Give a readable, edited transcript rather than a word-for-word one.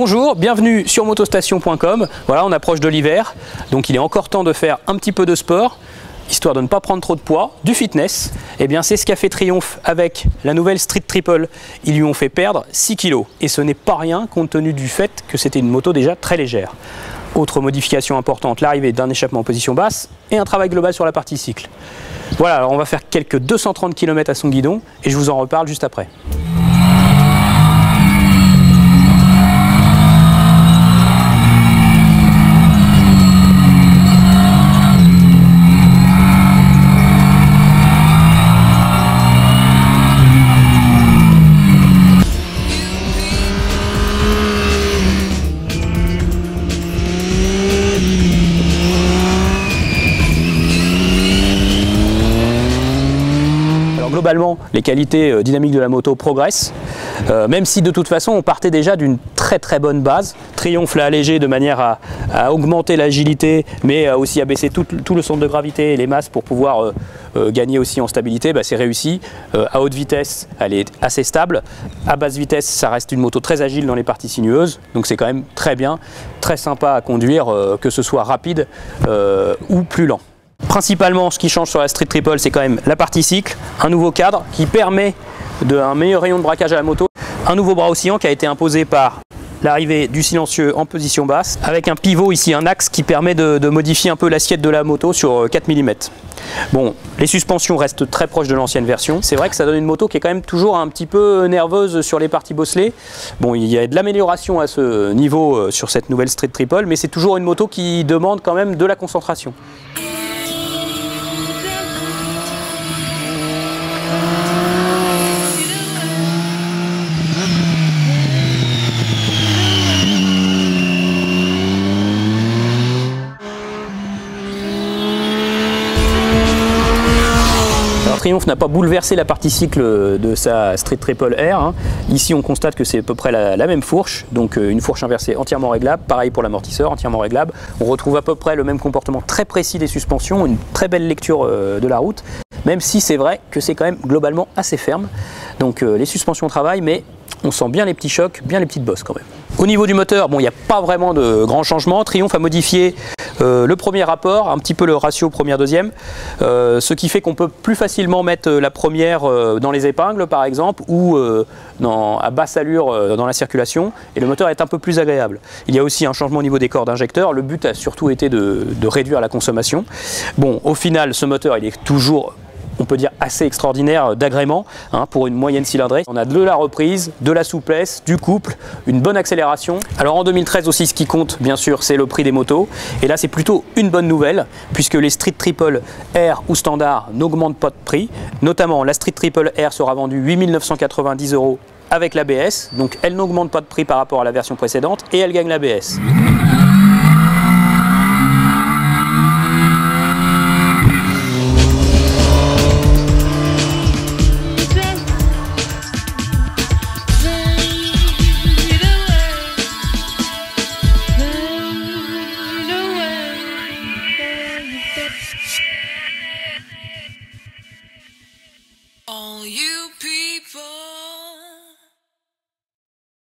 Bonjour, bienvenue sur motostation.com. Voilà, on approche de l'hiver, donc il est encore temps de faire un petit peu de sport, histoire de ne pas prendre trop de poids, du fitness. Et bien c'est ce qu'a fait Triumph avec la nouvelle Street Triple. Ils lui ont fait perdre 6 kg. Et ce n'est pas rien compte tenu du fait que c'était une moto déjà très légère. Autre modification importante, l'arrivée d'un échappement en position basse et un travail global sur la partie cycle. Voilà, alors on va faire quelques 230 km à son guidon et je vous en reparle juste après. Globalement, les qualités dynamiques de la moto progressent, même si de toute façon on partait déjà d'une très bonne base. Triumph l'a allégé de manière à augmenter l'agilité, mais aussi à baisser tout le centre de gravité et les masses pour pouvoir gagner aussi en stabilité. C'est réussi. À haute vitesse, elle est assez stable. À basse vitesse, ça reste une moto très agile dans les parties sinueuses, donc c'est quand même très bien, très sympa à conduire, que ce soit rapide ou plus lent. Principalement, ce qui change sur la Street Triple, c'est quand même la partie cycle, un nouveau cadre qui permet un meilleur rayon de braquage à la moto, un nouveau bras oscillant qui a été imposé par l'arrivée du silencieux en position basse, avec un pivot ici, un axe qui permet de modifier un peu l'assiette de la moto sur 4 mm. Bon, les suspensions restent très proches de l'ancienne version. C'est vrai que ça donne une moto qui est quand même toujours un petit peu nerveuse sur les parties bosselées. Bon, il y a de l'amélioration à ce niveau sur cette nouvelle Street Triple, mais c'est toujours une moto qui demande quand même de la concentration. Triumph n'a pas bouleversé la partie cycle de sa Street Triple R. Ici on constate que c'est à peu près la même fourche, donc une fourche inversée entièrement réglable, pareil pour l'amortisseur, entièrement réglable. On retrouve à peu près le même comportement très précis des suspensions, une très belle lecture de la route, même si c'est vrai que c'est quand même globalement assez ferme. Donc les suspensions travaillent, mais on sent bien les petits chocs, bien les petites bosses quand même. Au niveau du moteur, bon, il n'y a pas vraiment de grands changements. Triumph a modifié le premier rapport, un petit peu le ratio première-deuxième, ce qui fait qu'on peut plus facilement mettre la première dans les épingles par exemple, ou à basse allure dans la circulation, et le moteur est un peu plus agréable. Il y a aussi un changement au niveau des corps d'injecteur. Le but a surtout été de réduire la consommation. Bon, au final, ce moteur, il est toujours, on peut dire, assez extraordinaire d'agrément pour une moyenne cylindrée. On a de la reprise, de la souplesse, du couple, une bonne accélération. Alors en 2013 aussi, ce qui compte bien sûr, c'est le prix des motos. Et là c'est plutôt une bonne nouvelle, puisque les Street Triple R ou standard n'augmentent pas de prix. Notamment la Street Triple R sera vendue 8 990 € avec l'ABS, donc elle n'augmente pas de prix par rapport à la version précédente et elle gagne l'ABS. All you people